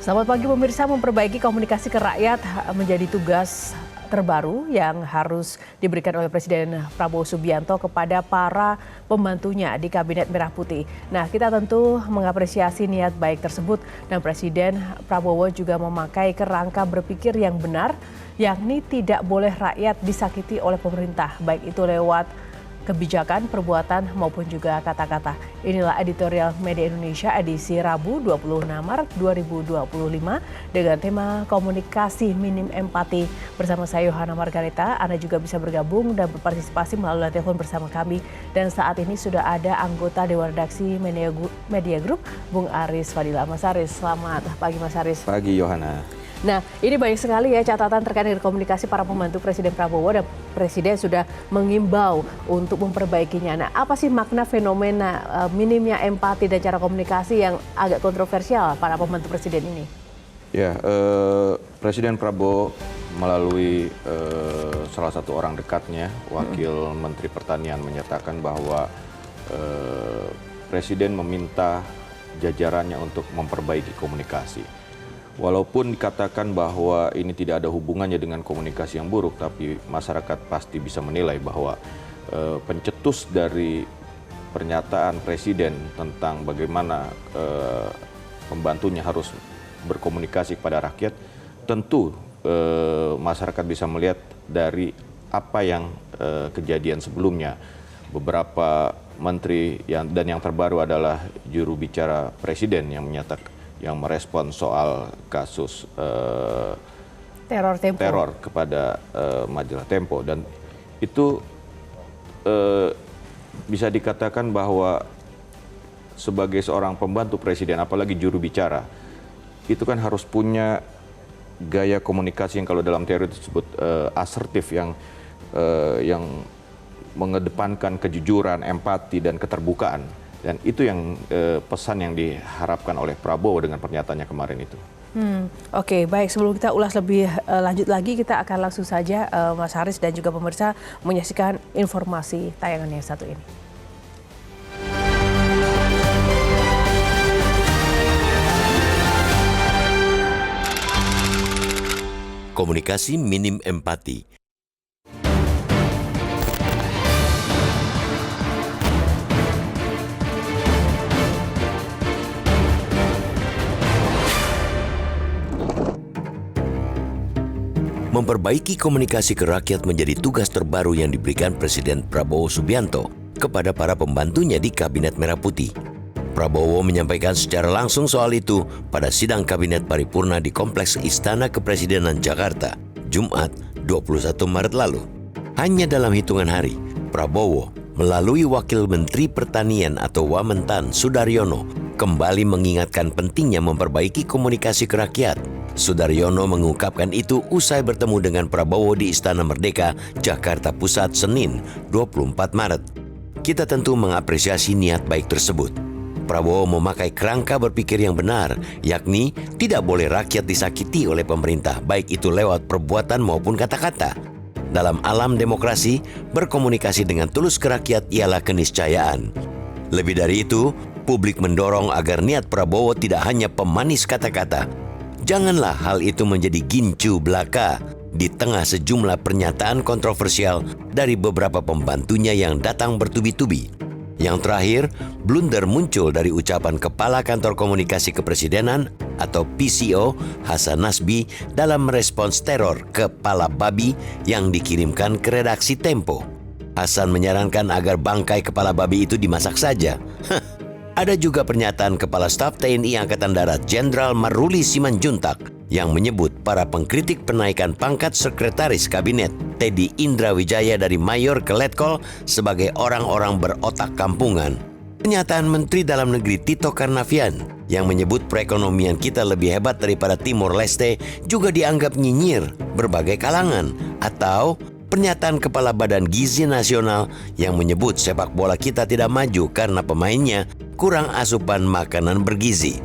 Selamat pagi pemirsa, memperbaiki komunikasi ke rakyat menjadi tugas terbaru yang harus diberikan oleh Presiden Prabowo Subianto kepada para pembantunya di Kabinet Merah Putih. Nah, kita tentu mengapresiasi niat baik tersebut dan Presiden Prabowo juga memakai kerangka berpikir yang benar, yakni tidak boleh rakyat disakiti oleh pemerintah, baik itu lewat kebijakan, perbuatan maupun juga kata-kata. Inilah editorial Media Indonesia edisi Rabu 26 Maret 2025 dengan tema komunikasi minim empati. Bersama saya Yohana Margareta, Anda juga bisa bergabung dan berpartisipasi melalui telepon bersama kami. Dan saat ini sudah ada anggota Dewan Redaksi Media Group, Bung Aris Fadila. Mas Aris, selamat pagi Mas Aris. Pagi Yohana. Nah, ini banyak sekali ya catatan terkait dengan komunikasi para pembantu Presiden Prabowo dan Presiden sudah mengimbau untuk memperbaikinya. Nah, apa sih makna fenomena minimnya empati dan cara komunikasi yang agak kontroversial para pembantu Presiden ini? Ya, Presiden Prabowo melalui salah satu orang dekatnya, Wakil Menteri Pertanian menyatakan bahwa Presiden meminta jajarannya untuk memperbaiki komunikasi. Walaupun dikatakan bahwa ini tidak ada hubungannya dengan komunikasi yang buruk, tapi masyarakat pasti bisa menilai bahwa pencetus dari pernyataan Presiden tentang bagaimana pembantunya harus berkomunikasi kepada rakyat, tentu masyarakat bisa melihat dari apa yang kejadian sebelumnya. Beberapa menteri dan yang terbaru adalah juru bicara Presiden yang menyatakan, yang merespon soal kasus teror kepada majalah Tempo, dan itu bisa dikatakan bahwa sebagai seorang pembantu Presiden, apalagi juru bicara, itu kan harus punya gaya komunikasi yang kalau dalam teori disebut asertif, yang mengedepankan kejujuran, empati, dan keterbukaan. Dan itu yang pesan yang diharapkan oleh Prabowo dengan pernyataannya kemarin itu. Oke, baik. Sebelum kita ulas lebih lanjut lagi, kita akan langsung saja Mas Haris dan juga pemirsa menyaksikan informasi tayangan yang satu ini. Komunikasi minim empati. Memperbaiki komunikasi ke rakyat menjadi tugas terbaru yang diberikan Presiden Prabowo Subianto kepada para pembantunya di Kabinet Merah Putih. Prabowo menyampaikan secara langsung soal itu pada sidang Kabinet Paripurna di Kompleks Istana Kepresidenan Jakarta, Jumat 21 Maret lalu. Hanya dalam hitungan hari, Prabowo melalui Wakil Menteri Pertanian atau Wamentan Sudaryono kembali mengingatkan pentingnya memperbaiki komunikasi ke rakyat. Sudaryono mengungkapkan itu usai bertemu dengan Prabowo di Istana Merdeka, Jakarta Pusat, Senin 24 Maret. Kita tentu mengapresiasi niat baik tersebut. Prabowo memakai kerangka berpikir yang benar, yakni tidak boleh rakyat disakiti oleh pemerintah, baik itu lewat perbuatan maupun kata-kata. Dalam alam demokrasi, berkomunikasi dengan tulus ke rakyat ialah keniscayaan. Lebih dari itu, publik mendorong agar niat Prabowo tidak hanya pemanis kata-kata. Janganlah hal itu menjadi gincu belaka di tengah sejumlah pernyataan kontroversial dari beberapa pembantunya yang datang bertubi-tubi. Yang terakhir, blunder muncul dari ucapan Kepala Kantor Komunikasi Kepresidenan atau PCO Hasan Nasbi dalam merespons teror kepala babi yang dikirimkan ke redaksi Tempo. Hasan menyarankan agar bangkai kepala babi itu dimasak saja. Ada juga pernyataan Kepala Staf TNI Angkatan Darat Jenderal Maruli Simanjuntak yang menyebut para pengkritik penaikan pangkat Sekretaris Kabinet Teddy Indra Wijaya dari Mayor ke Letkol sebagai orang-orang berotak kampungan. Pernyataan Menteri Dalam Negeri Tito Karnavian yang menyebut perekonomian kita lebih hebat daripada Timor Leste juga dianggap nyinyir berbagai kalangan, atau pernyataan Kepala Badan Gizi Nasional yang menyebut sepak bola kita tidak maju karena pemainnya kurang asupan makanan bergizi.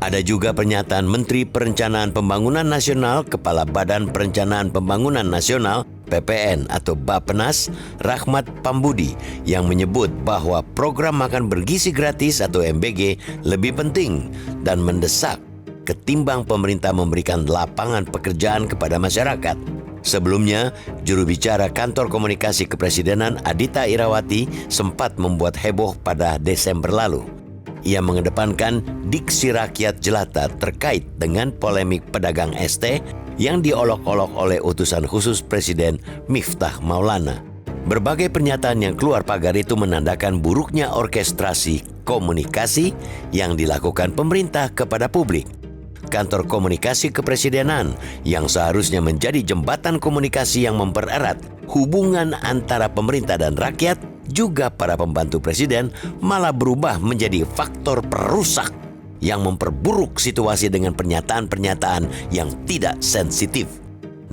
Ada juga pernyataan Menteri Perencanaan Pembangunan Nasional, Kepala Badan Perencanaan Pembangunan Nasional PPN atau Bappenas, Rahmat Pambudi, yang menyebut bahwa program makan bergizi gratis atau MBG lebih penting dan mendesak ketimbang pemerintah memberikan lapangan pekerjaan kepada masyarakat. Sebelumnya, juru bicara Kantor Komunikasi Kepresidenan Adhita Irawati sempat membuat heboh pada Desember lalu. Ia mengedepankan diksi rakyat jelata terkait dengan polemik pedagang ST yang diolok-olok oleh utusan khusus Presiden Miftah Maulana. Berbagai pernyataan yang keluar pagar itu menandakan buruknya orkestrasi komunikasi yang dilakukan pemerintah kepada publik. Kantor Komunikasi Kepresidenan yang seharusnya menjadi jembatan komunikasi yang mempererat hubungan antara pemerintah dan rakyat, juga para pembantu presiden, malah berubah menjadi faktor perusak yang memperburuk situasi dengan pernyataan-pernyataan yang tidak sensitif.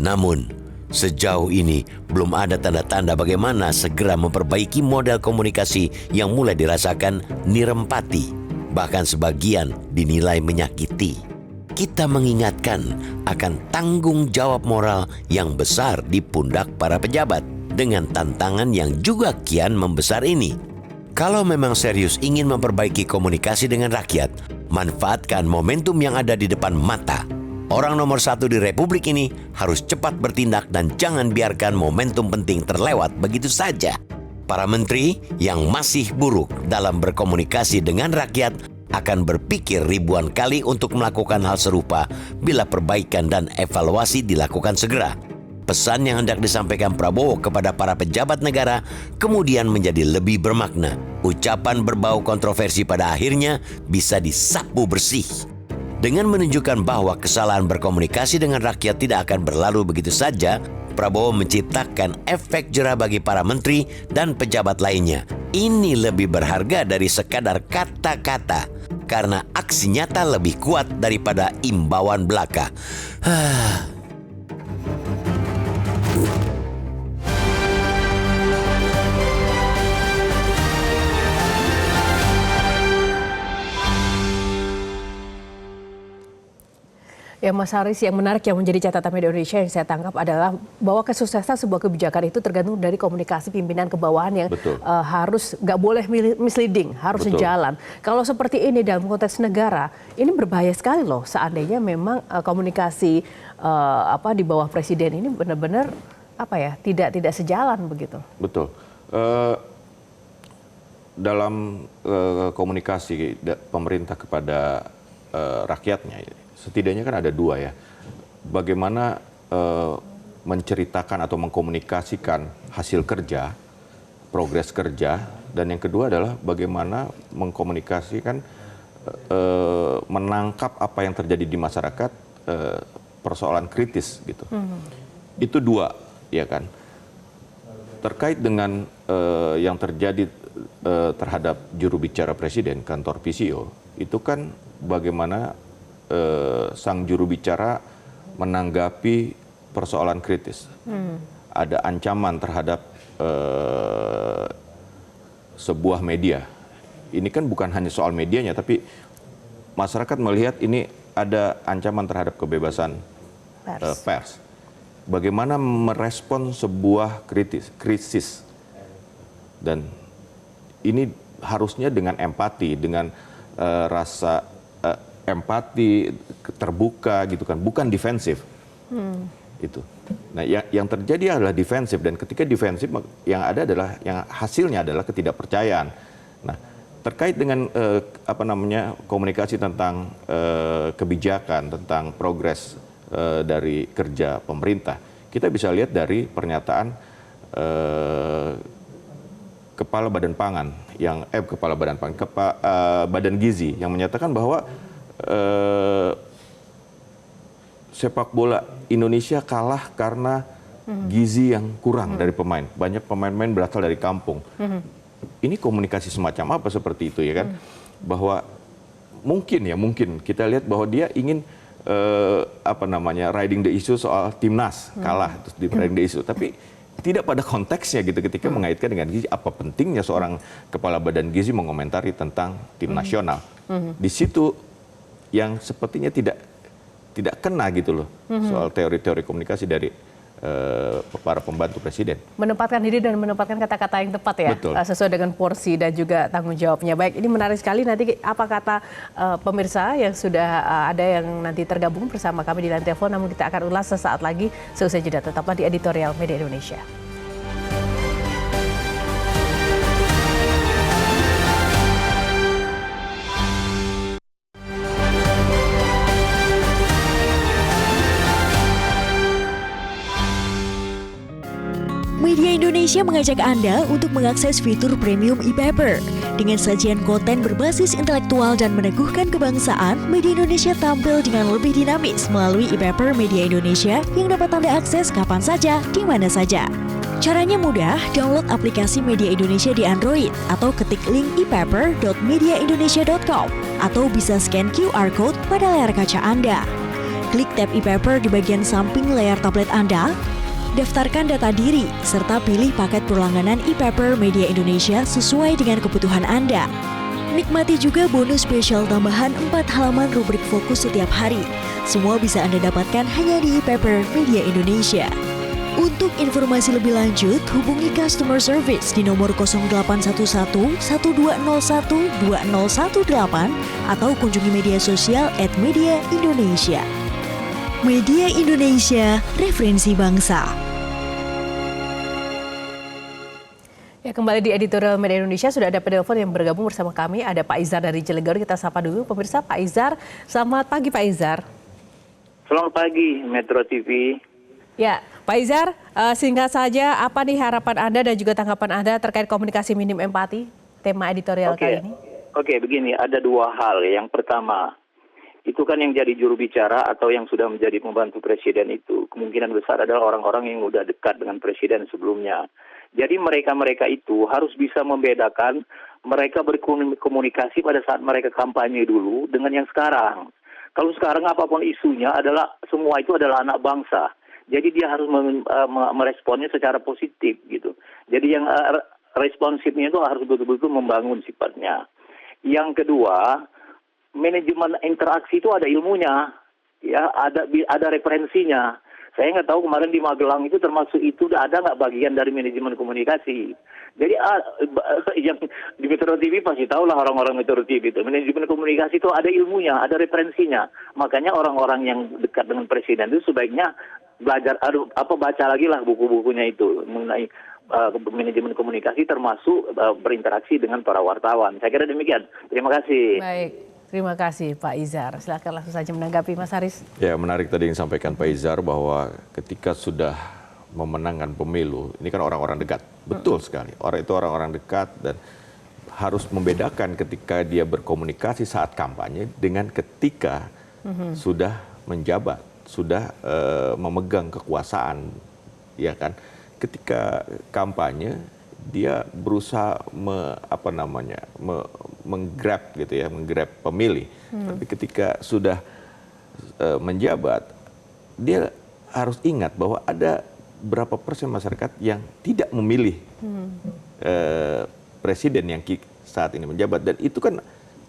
Namun, sejauh ini belum ada tanda-tanda bagaimana segera memperbaiki model komunikasi yang mulai dirasakan nirempati, bahkan sebagian dinilai menyakiti. Kita mengingatkan akan tanggung jawab moral yang besar di pundak para pejabat dengan tantangan yang juga kian membesar ini. Kalau memang serius ingin memperbaiki komunikasi dengan rakyat, manfaatkan momentum yang ada di depan mata. Orang nomor satu di Republik ini harus cepat bertindak dan jangan biarkan momentum penting terlewat begitu saja. Para menteri yang masih buruk dalam berkomunikasi dengan rakyat akan berpikir ribuan kali untuk melakukan hal serupa bila perbaikan dan evaluasi dilakukan segera. Pesan yang hendak disampaikan Prabowo kepada para pejabat negara kemudian menjadi lebih bermakna. Ucapan berbau kontroversi pada akhirnya bisa disapu bersih. Dengan menunjukkan bahwa kesalahan berkomunikasi dengan rakyat tidak akan berlalu begitu saja, Prabowo menciptakan efek jera bagi para menteri dan pejabat lainnya. Ini lebih berharga dari sekadar kata-kata, karena aksi nyata lebih kuat daripada imbauan belaka. Ya Mas Haris, yang menarik yang menjadi catatan media Indonesia yang saya tangkap adalah bahwa kesuksesan sebuah kebijakan itu tergantung dari komunikasi pimpinan ke bawahan yang harus nggak boleh misleading, harus sejalan. Kalau seperti ini dalam konteks negara, ini berbahaya sekali loh seandainya memang komunikasi di bawah presiden ini benar-benar tidak sejalan begitu. Betul. Dalam komunikasi pemerintah kepada rakyatnya, setidaknya kan ada dua ya. Bagaimana menceritakan atau mengkomunikasikan hasil kerja, progres kerja, dan yang kedua adalah bagaimana mengkomunikasikan, menangkap apa yang terjadi di masyarakat, persoalan kritis gitu. Itu dua, ya kan. Terkait dengan yang terjadi terhadap juru bicara presiden, kantor PCO, itu kan bagaimana sang juru bicara menanggapi persoalan kritis. Ada ancaman terhadap sebuah media. Ini kan bukan hanya soal medianya, tapi masyarakat melihat ini ada ancaman terhadap kebebasan pers. Bagaimana merespon sebuah krisis. Dan ini harusnya dengan empati, dengan rasa empati, terbuka gitu kan, bukan defensif. Itu. Nah, yang terjadi adalah defensif, dan ketika defensif yang ada adalah hasilnya adalah ketidakpercayaan. Nah, terkait dengan komunikasi tentang kebijakan, tentang progres dari kerja pemerintah, kita bisa lihat dari pernyataan Kepala Badan Pangan Badan Gizi yang menyatakan bahwa sepak bola Indonesia kalah karena gizi yang kurang dari pemain. Banyak pemain-pemain berasal dari kampung. Ini komunikasi semacam apa seperti itu, ya kan? Bahwa mungkin kita lihat bahwa dia ingin riding the issue soal timnas kalah, terus di riding the issue, tapi tidak pada konteksnya gitu ketika mengaitkan dengan gizi. Apa pentingnya seorang kepala badan gizi mengomentari tentang tim nasional? Di situ yang sepertinya tidak kena gitu loh, soal teori-teori komunikasi dari para pembantu presiden. Menempatkan diri dan menempatkan kata-kata yang tepat ya, Betul. sesuai dengan porsi dan juga tanggung jawabnya. Baik, ini menarik sekali. Nanti apa kata pemirsa yang sudah ada yang nanti tergabung bersama kami di line telepon, namun kita akan ulas sesaat lagi seusai jeda. Tetaplah di Editorial Media Indonesia. Media Indonesia mengajak Anda untuk mengakses fitur premium e-paper. Dengan sajian konten berbasis intelektual dan meneguhkan kebangsaan, Media Indonesia tampil dengan lebih dinamis melalui e-paper Media Indonesia yang dapat Anda akses kapan saja, di mana saja. Caranya mudah, download aplikasi Media Indonesia di Android atau ketik link e-paper.mediaindonesia.com atau bisa scan QR Code pada layar kaca Anda. Klik tab e-paper di bagian samping layar tablet Anda, daftarkan data diri, serta pilih paket berlangganan e-paper Media Indonesia sesuai dengan kebutuhan Anda. Nikmati juga bonus spesial tambahan 4 halaman rubrik fokus setiap hari. Semua bisa Anda dapatkan hanya di e-paper Media Indonesia. Untuk informasi lebih lanjut, hubungi customer service di nomor 0811 1201 2018 atau kunjungi media sosial @Media Indonesia. Media Indonesia, referensi bangsa. Ya, kembali di Editorial Media Indonesia, sudah ada penelpon yang bergabung bersama kami. Ada Pak Izar dari Cilegon, kita sapa dulu. Pemirsa, Pak Izar, selamat pagi Pak Izar. Selamat pagi, Metro TV. Ya, Pak Izar, singkat saja, apa nih harapan Anda dan juga tanggapan Anda terkait komunikasi minim empati, tema editorial kali ini? Oke, begini, ada dua hal. Yang pertama, itu kan yang jadi juru bicara atau yang sudah menjadi pembantu presiden itu kemungkinan besar adalah orang-orang yang sudah dekat dengan presiden sebelumnya. Jadi mereka-mereka itu harus bisa membedakan mereka berkomunikasi pada saat mereka kampanye dulu dengan yang sekarang. Kalau sekarang apapun isunya adalah semua itu adalah anak bangsa. Jadi dia harus meresponnya secara positif gitu. Jadi yang responsifnya itu harus betul-betul membangun sifatnya. Yang kedua, manajemen interaksi itu ada ilmunya, ya ada referensinya. Saya nggak tahu kemarin di Magelang itu termasuk itu ada nggak bagian dari manajemen komunikasi. Jadi yang di Metro TV pasti tahu lah orang-orang Metro TV itu manajemen komunikasi itu ada ilmunya, ada referensinya. Makanya orang-orang yang dekat dengan presiden itu sebaiknya belajar, baca lagi lah buku-bukunya itu mengenai manajemen komunikasi termasuk berinteraksi dengan para wartawan. Saya kira demikian. Terima kasih. Baik. Terima kasih Pak Izar. Silakan langsung saja menanggapi Mas Haris. Ya, menarik tadi yang disampaikan Pak Izar bahwa ketika sudah memenangkan pemilu, ini kan orang-orang dekat. Betul sekali. Orang-orang dekat dan harus membedakan ketika dia berkomunikasi saat kampanye dengan ketika sudah menjabat, sudah memegang kekuasaan, ya kan? Ketika kampanye dia berusaha menggrab gitu ya, menggrab pemilih. Tapi ketika sudah menjabat, dia harus ingat bahwa ada berapa persen masyarakat yang tidak memilih presiden yang saat ini menjabat, dan itu kan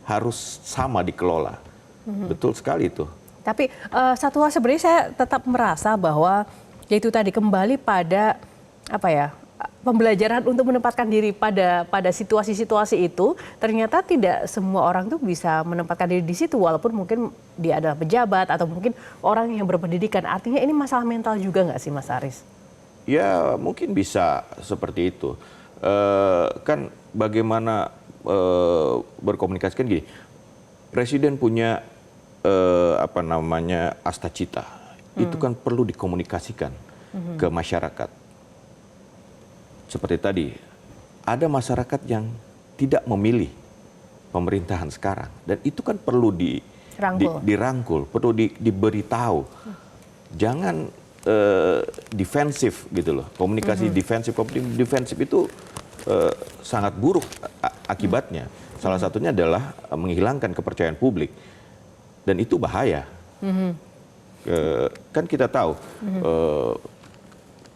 harus sama dikelola. Betul sekali itu. Tapi satu hal sebenarnya saya tetap merasa bahwa yaitu tadi kembali pada pembelajaran untuk menempatkan diri pada situasi-situasi itu. Ternyata tidak semua orang tuh bisa menempatkan diri di situ, walaupun mungkin dia adalah pejabat atau mungkin orang yang berpendidikan. Artinya ini masalah mental juga nggak sih Mas Haris? Ya mungkin bisa seperti itu. Kan bagaimana berkomunikasi kan gini. Presiden punya asta cita. Itu kan perlu dikomunikasikan ke masyarakat. Seperti tadi, ada masyarakat yang tidak memilih pemerintahan sekarang, dan itu kan perlu dirangkul, perlu diberitahu. Jangan defensif gitu loh. Komunikasi defensif itu sangat buruk akibatnya. Salah satunya adalah menghilangkan kepercayaan publik, dan itu bahaya. Kan kita tahu.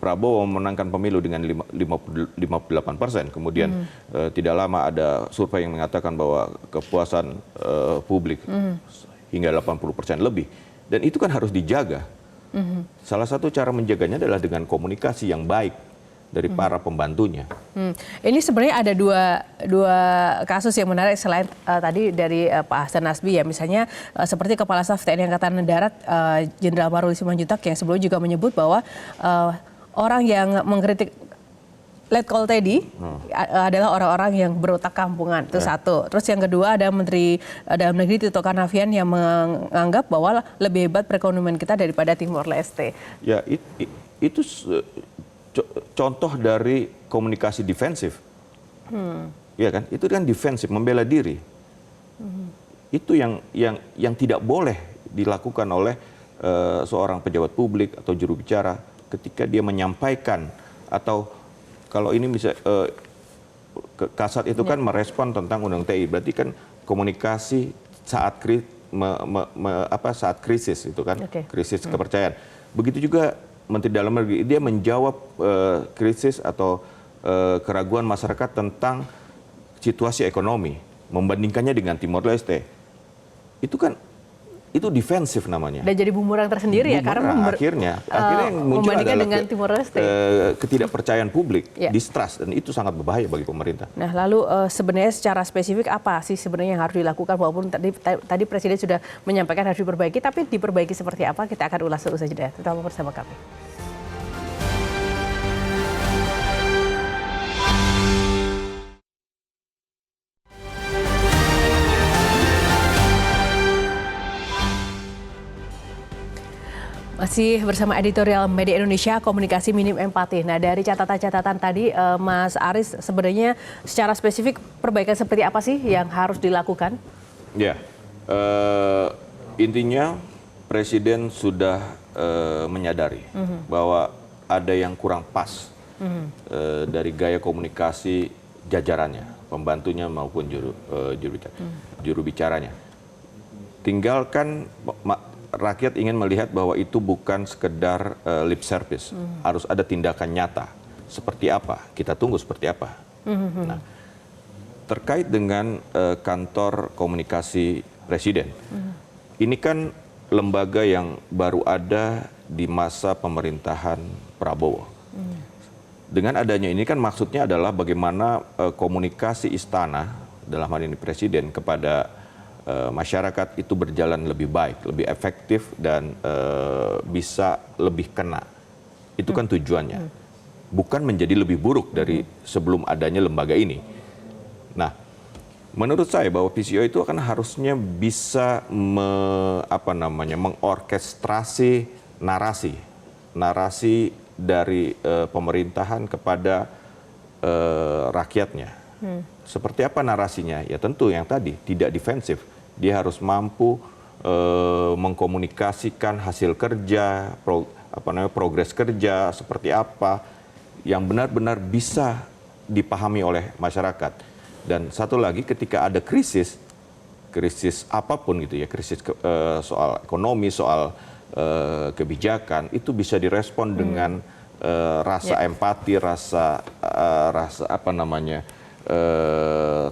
Prabowo memenangkan pemilu dengan 58%. Kemudian tidak lama ada survei yang mengatakan bahwa kepuasan publik hingga 80% lebih. Dan itu kan harus dijaga. Salah satu cara menjaganya adalah dengan komunikasi yang baik dari para pembantunya. Ini sebenarnya ada dua kasus yang menarik selain tadi dari Pak Hasan Nasbi ya, misalnya seperti Kepala Staf TNI Angkatan Darat Jenderal Maruli Simanjuntak yang sebelumnya juga menyebut bahwa orang yang mengkritik Letkol Teddy adalah orang-orang yang berotak kampungan, itu satu. Terus yang kedua ada Menteri Dalam Negeri Tito Karnavian yang menganggap bahwa lebih hebat perekonomian kita daripada Timor Leste. Ya, itu contoh dari komunikasi defensif. Ya kan? Itu kan defensif, membela diri. Itu yang tidak boleh dilakukan oleh seorang pejabat publik atau juru bicara ketika dia menyampaikan atau kalau ini bisa Kasat itu kan merespon tentang Undang TI, berarti kan komunikasi saat saat krisis itu kan, krisis kepercayaan. Begitu juga Menteri Dalam Negeri, dia menjawab krisis atau keraguan masyarakat tentang situasi ekonomi, membandingkannya dengan Timor Leste. Itu defensif namanya. Dan jadi bumerang tersendiri ya, karena akhirnya yang muncul membandingkan adalah dengan Timor Leste. Ketidakpercayaan publik, distrust, dan itu sangat berbahaya bagi pemerintah. Nah, lalu sebenarnya secara spesifik apa sih sebenarnya yang harus dilakukan, walaupun tadi Presiden sudah menyampaikan harus diperbaiki, tapi diperbaiki seperti apa kita akan ulas seusai jeda. Tetap bersama kami. Masih bersama editorial Media Indonesia, komunikasi minim empati. Nah, dari catatan-catatan tadi, Mas Aris, sebenarnya secara spesifik perbaikan seperti apa sih yang harus dilakukan? Ya, intinya Presiden sudah menyadari bahwa ada yang kurang pas dari gaya komunikasi jajarannya, pembantunya maupun juru bicaranya. Tinggalkan rakyat ingin melihat bahwa itu bukan sekedar lip service, harus ada tindakan nyata. Seperti apa? Kita tunggu seperti apa. Nah, terkait dengan kantor komunikasi Presiden, ini kan lembaga yang baru ada di masa pemerintahan Prabowo. Dengan adanya ini kan maksudnya adalah bagaimana komunikasi istana, dalam hal ini Presiden, kepada masyarakat itu berjalan lebih baik, lebih efektif, dan bisa lebih kena. Itu kan tujuannya. Bukan menjadi lebih buruk dari sebelum adanya lembaga ini. Nah, menurut saya bahwa PCO itu akan harusnya bisa mengorkestrasi narasi dari pemerintahan kepada rakyatnya. Seperti apa narasinya? Ya tentu yang tadi, tidak defensif. Dia harus mampu mengkomunikasikan hasil kerja, progres kerja, seperti apa, yang benar-benar bisa dipahami oleh masyarakat. Dan satu lagi, ketika ada krisis apapun gitu ya, krisis soal ekonomi, soal kebijakan, itu bisa direspon dengan rasa empati, rasa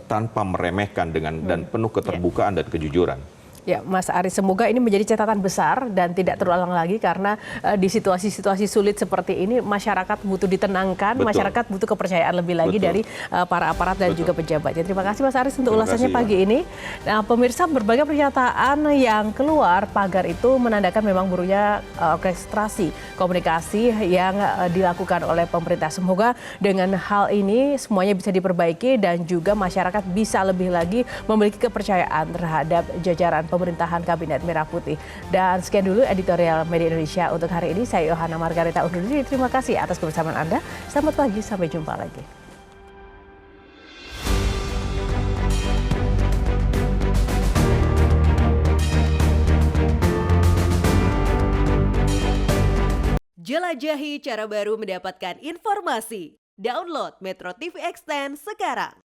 tanpa meremehkan dan penuh keterbukaan dan kejujuran. Ya, Mas Aris, semoga ini menjadi catatan besar dan tidak terulang lagi, karena di situasi-situasi sulit seperti ini masyarakat butuh ditenangkan, masyarakat butuh kepercayaan lebih lagi dari para aparat dan juga pejabat. Ya, terima kasih Mas Aris untuk ulasannya pagi ini. Nah, pemirsa, berbagai pernyataan yang keluar pagar itu menandakan memang buruknya orkestrasi komunikasi yang dilakukan oleh pemerintah. Semoga dengan hal ini semuanya bisa diperbaiki dan juga masyarakat bisa lebih lagi memiliki kepercayaan terhadap jajaran pemerintahan Kabinet Merah Putih. Dan sekian dulu editorial Media Indonesia untuk hari ini. Saya Yohana Margarita undur diri. Terima kasih atas kebersamaan Anda. Selamat pagi, sampai jumpa lagi. Jelajahi cara baru mendapatkan informasi. Download Metro TV Extend sekarang.